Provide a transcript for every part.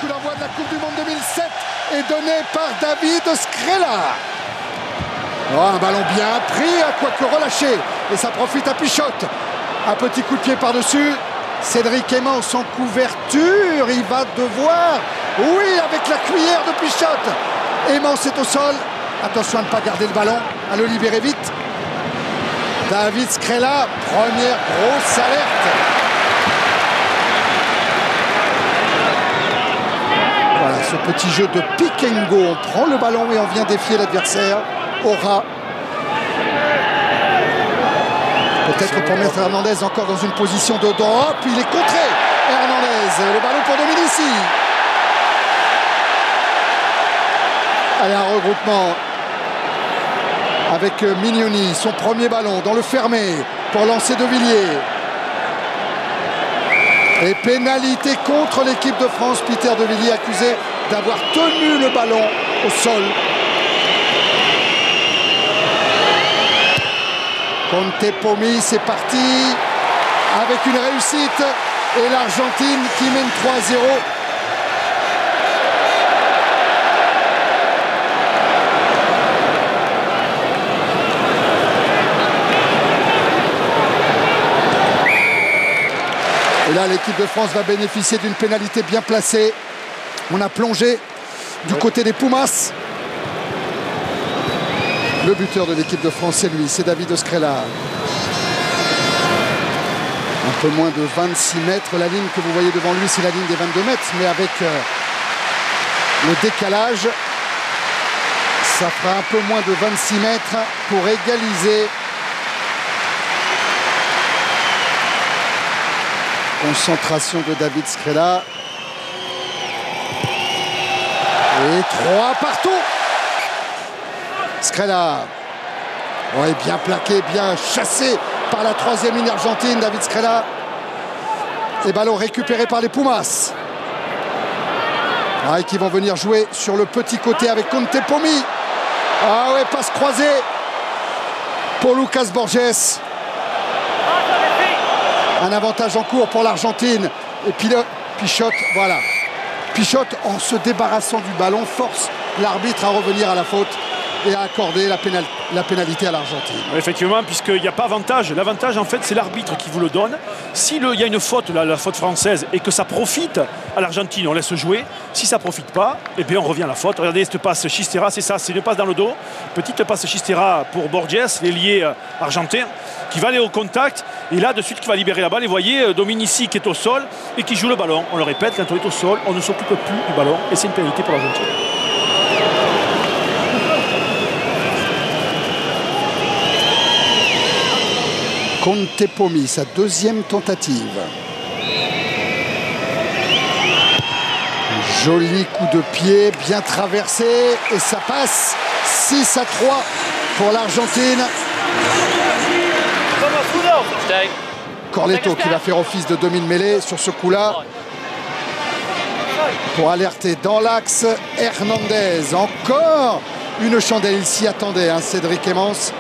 coup d'envoi de la Coupe du Monde 2007 est donné par David Skrela. Oh, un ballon bien pris, quoique relâché. Et ça profite à Pichotte. Un petit coup de pied par-dessus. Cédric Emmons en couverture. Il va devoir, oui, avec la cuillère de Pichotte. Emmons est au sol. Attention à ne pas garder le ballon, à le libérer vite. David Skrela, première grosse alerte. Voilà, ce petit jeu de pick and go. On prend le ballon et on vient défier l'adversaire. Aura. Peut-être pour mettre Hernandez encore dans une position de drop. Il est contré. Hernandez, le ballon pour Dominici. Allez, un regroupement avec Mignoni, son premier ballon dans le fermé pour lancer De Villiers. Et pénalité contre l'équipe de France. Peter De Villiers accusé d'avoir tenu le ballon au sol. Contepomi, c'est parti avec une réussite et l'Argentine qui mène 3-0. Et là, l'équipe de France va bénéficier d'une pénalité bien placée. On a plongé du côté des Pumas. Le buteur de l'équipe de France, c'est lui, c'est David Skrela. Un peu moins de 26 mètres. La ligne que vous voyez devant lui, c'est la ligne des 22 mètres. Mais avec le décalage, ça fera un peu moins de 26 mètres pour égaliser. Concentration de David Skrela. Et 3 partout. Skrela. Ouais, bien plaqué, bien chassé par la troisième ligne argentine, David Skrela. Et ballon récupéré par les Pumas. Ah, et qui vont venir jouer sur le petit côté avec Contepomi. Ah ouais, passe croisée pour Lucas Borges. Un avantage en cours pour l'Argentine. Et puis Pichotte, voilà. Pichotte, en se débarrassant du ballon, force l'arbitre à revenir à la faute et à accorder la pénalité à l'Argentine. Effectivement, puisqu'il n'y a pas avantage. L'avantage, en fait, c'est l'arbitre qui vous le donne. S'il y a une faute, la faute française, et que ça profite à l'Argentine, on laisse jouer. Si ça ne profite pas, eh bien, on revient à la faute. Regardez cette passe Chistera, c'est ça, c'est une passe dans le dos. Petite passe Chistera pour Borges, l'ailier argentin, qui va aller au contact. Et là, de suite, qui va libérer la balle. Et vous voyez, Dominici qui est au sol et qui joue le ballon. On le répète, quand on est au sol, on ne s'occupe plus du ballon. Et c'est une pénalité pour l'Argentine. Contepomi, sa deuxième tentative. Joli coup de pied, bien traversé. Et ça passe 6-3 pour l'Argentine. Corletto qui va faire office de demi-mêlée sur ce coup-là. Pour alerter dans l'axe Hernandez. Encore une chandelle, il s'y attendait, hein, Cédric Emmons.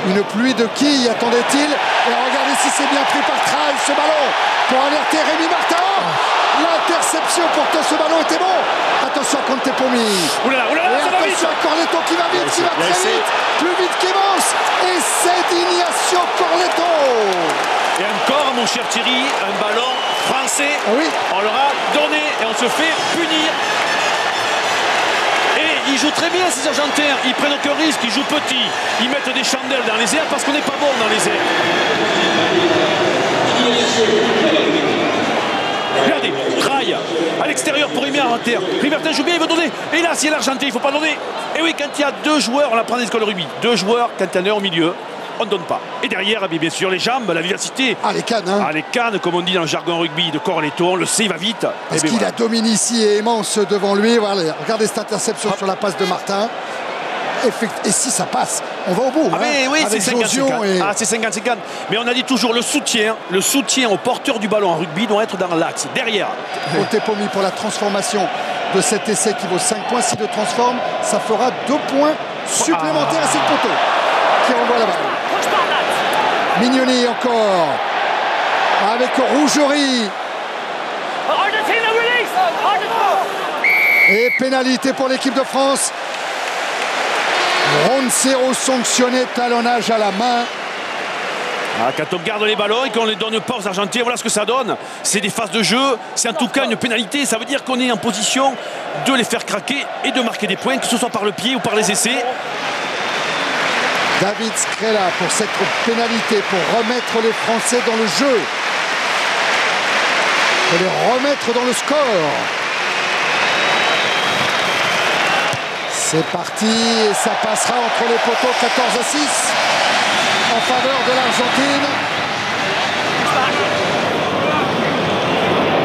Une pluie de quilles, attendait-il. Et regardez si c'est bien pris par Trail, ce ballon, pour alerter Rémi Martin. L'interception, pourtant ce ballon était bon. Attention à Contepomi. Et attention à Corletto qui va vite, qui va très vite. Plus vite qu'Emmons. Et c'est Ignacio Corletto. Et encore, mon cher Thierry, un ballon français. Ah oui. On leur a donné et on se fait punir. Et ils jouent très bien, ces Argentins. Ils prennent aucun risque, ils jouent petit. Ils mettent des chandelles dans les airs parce qu'on n'est pas bon dans les airs. Regardez, Traille à l'extérieur pour Rémi Martin. Rémi Martin joue bien, il veut donner. Et là, c'est l'Argentin, il ne faut pas donner. Et oui, quand il y a deux joueurs, on apprend des écoles de rugby. Deux joueurs, quand il y en a un au milieu, on ne donne pas. Et derrière, bien sûr, les jambes, la vivacité. Ah, les cannes, hein. Ah, les cannes, comme on dit dans le jargon rugby de Corletto, on le sait, il va vite. Parce qu'il a Dominici et Emmons devant lui. Voilà, regardez cette interception sur la passe de Martin. Et si ça passe, on va au bout. Ah, mais oui, c'est 50-50. Et... Ah, c'est 50-50. Mais on a dit toujours le soutien au porteur du ballon en rugby doit être dans l'axe, derrière. Contepomi pour la transformation de cet essai qui vaut 5 points. S'il le transforme, ça fera 2 points supplémentaires à ses poteaux qui renvoie la balle. Mignoni encore avec Rougerie. Et pénalité pour l'équipe de France. Roncero sanctionné, talonnage à la main. Ah, quand on garde les ballons et qu'on ne les donne pas aux Argentins, voilà ce que ça donne. C'est des phases de jeu, c'est en tout cas une pénalité. Ça veut dire qu'on est en position de les faire craquer et de marquer des points, que ce soit par le pied ou par les essais. David Skrela pour cette pénalité, pour remettre les Français dans le jeu. Pour les remettre dans le score. C'est parti et ça passera entre les poteaux 14-6 en faveur de l'Argentine.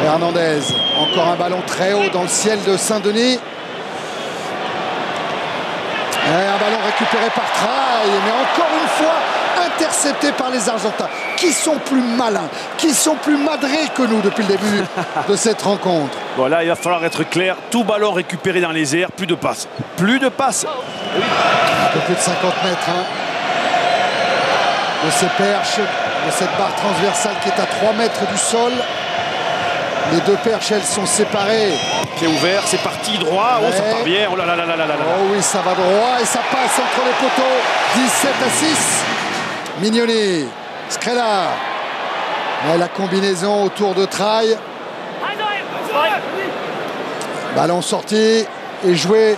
Hernandez, encore un ballon très haut dans le ciel de Saint-Denis. Un ballon récupéré par Traille, mais encore une fois intercepté par les Argentins, qui sont plus malins, qui sont plus madrés que nous depuis le début de cette rencontre. Bon, là, il va falloir être clair. Tout ballon récupéré dans les airs, plus de passes. Plus de passes. Un peu plus de 50 mètres de ces perches, de cette barre transversale qui est à 3 mètres du sol. Les deux perches, elles sont séparées. Pied ouvert, c'est parti droit. Oh, ça part bien. Oh là là là là là là. Oh oui, ça va droit et ça passe entre les poteaux. 17-6. Mignoni, Skrela. Ouais, la combinaison autour de Traille. Ballon sorti et joué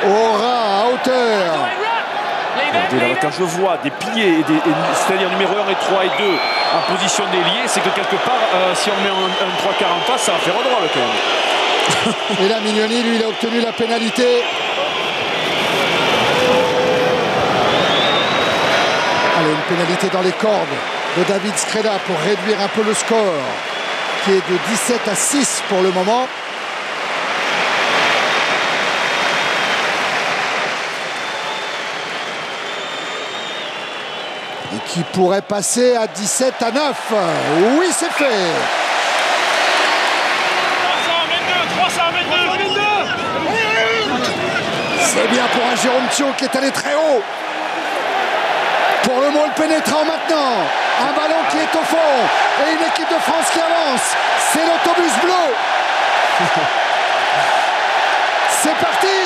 au ras, à hauteur. Regardez, là, quand je vois des piliers, c'est-à-dire numéro 1 et 3 et 2 en position d'ailier, c'est que quelque part, si on met un 3-4 en face, ça va faire droit quand même. Et là, Mignoni, lui, il a obtenu la pénalité. Allez, une pénalité dans les cordes de David Skrela pour réduire un peu le score, qui est de 17-6 pour le moment. Et qui pourrait passer à 17-9. Oui, c'est fait. 322. C'est bien pour un Jérôme Thion qui est allé très haut. Pour le Maule pénétrant maintenant. Un ballon qui est au fond. Et une équipe de France qui avance. C'est l'autobus bleu. C'est parti.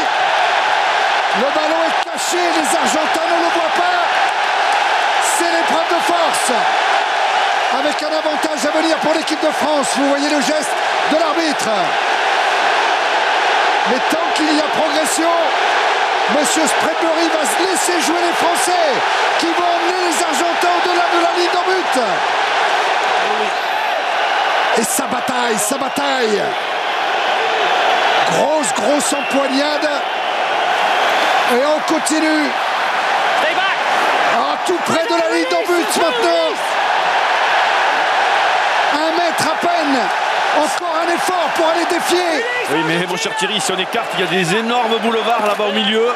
Le ballon est caché. Les Argentins ne le voient pas. C'est l'épreuve de force. Avec un avantage à venir pour l'équipe de France. Vous voyez le geste de l'arbitre. Mais tant qu'il y a progression, Monsieur Spreadbury va se laisser jouer les Français qui vont emmener les Argentins au-delà de la ligne de but. Et ça bataille, ça bataille. Grosse empoignade. Et on continue. Tout près de la ligne de but maintenant. 1 mètre à peine. Encore un effort pour aller défier. Oui, mais mon cher Thierry, si on écarte, il y a des énormes boulevards là-bas au milieu.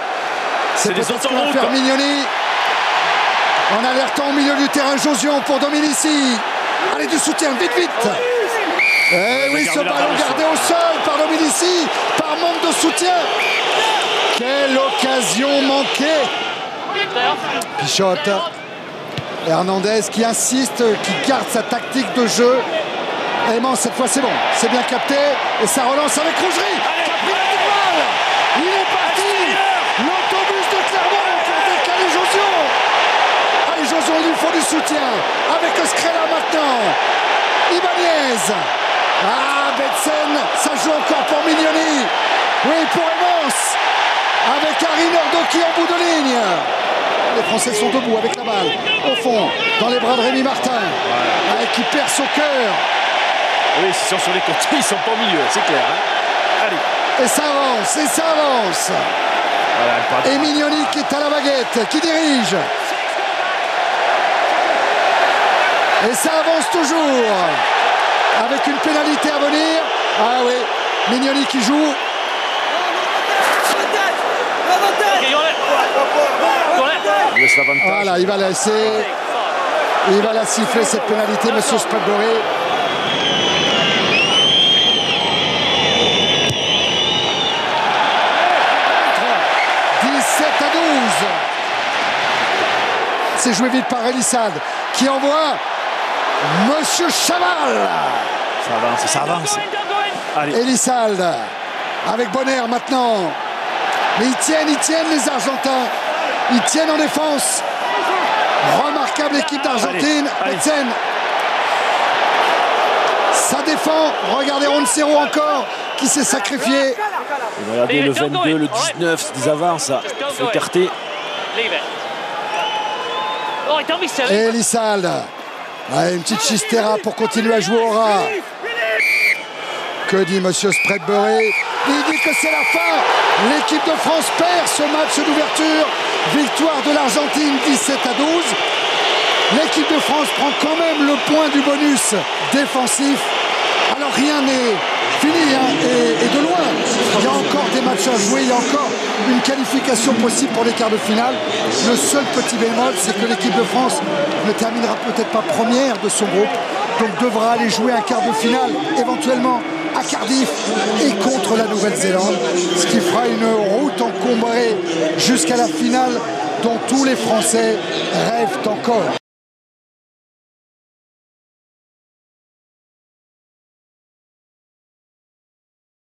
C'est des autoroutes. Faire Mignoni. En alertant au milieu du terrain Josion pour Dominici. Allez, du soutien, vite. Eh oui, ce ballon gardé au sol par Dominici, par manque de soutien. Quelle occasion manquée. Pichotte. Hernandez qui insiste, qui garde sa tactique de jeu. Aimant, cette fois c'est bon, c'est bien capté. Et ça relance avec Rougerie. Qui a pris la petite balle. Il est parti. L'autobus de Clermont pour décaler Josion. Allez, Josion, il lui faut du soutien. Avec Skrela maintenant. Ibanez. Ah, Betsen, ça joue encore pour Mignoni. Oui, pour Evans. Avec Harry Nordoki en bout de ligne. Les Français sont debout avec la balle. Au fond, dans les bras de Rémi Martin. Qui perd son cœur. Oui, s'ils sont sur les côtés, ils sont pas au milieu, c'est clair. Hein. Allez. Et ça avance, Voilà, et Mignoni qui est à la baguette, qui dirige. Et ça avance toujours. Avec une pénalité à venir. Ah oui, Mignoni qui joue. Voilà, il va laisser. Il va la siffler cette pénalité, monsieur Spreadbury. C'est joué vite par Elissade qui envoie Monsieur Chaval. Ça avance. Allez. Elissade avec Bonner maintenant. Mais ils tiennent les Argentins. Ils tiennent en défense. Remarquable équipe d'Argentine. Petzen. Ça défend. Regardez Roncero encore qui s'est sacrifié. Et regardez le 22, le 19, des avances. Il faut écarter. Et Elissalde. Ouais, une petite chistera pour continuer à jouer au rat. Que dit Monsieur Spreadbury? Il dit que c'est la fin. L'équipe de France perd ce match d'ouverture. Victoire de l'Argentine 17-12. L'équipe de France prend quand même le point du bonus défensif. Alors rien n'est fini hein, et de loin. Il y a encore des matchs à jouer, il y a encore une qualification possible pour les quarts de finale. Le seul petit bémol, c'est que l'équipe de France ne terminera peut-être pas première de son groupe, donc devra aller jouer un quart de finale, éventuellement à Cardiff et contre la Nouvelle-Zélande, ce qui fera une route encombrée jusqu'à la finale dont tous les Français rêvent encore.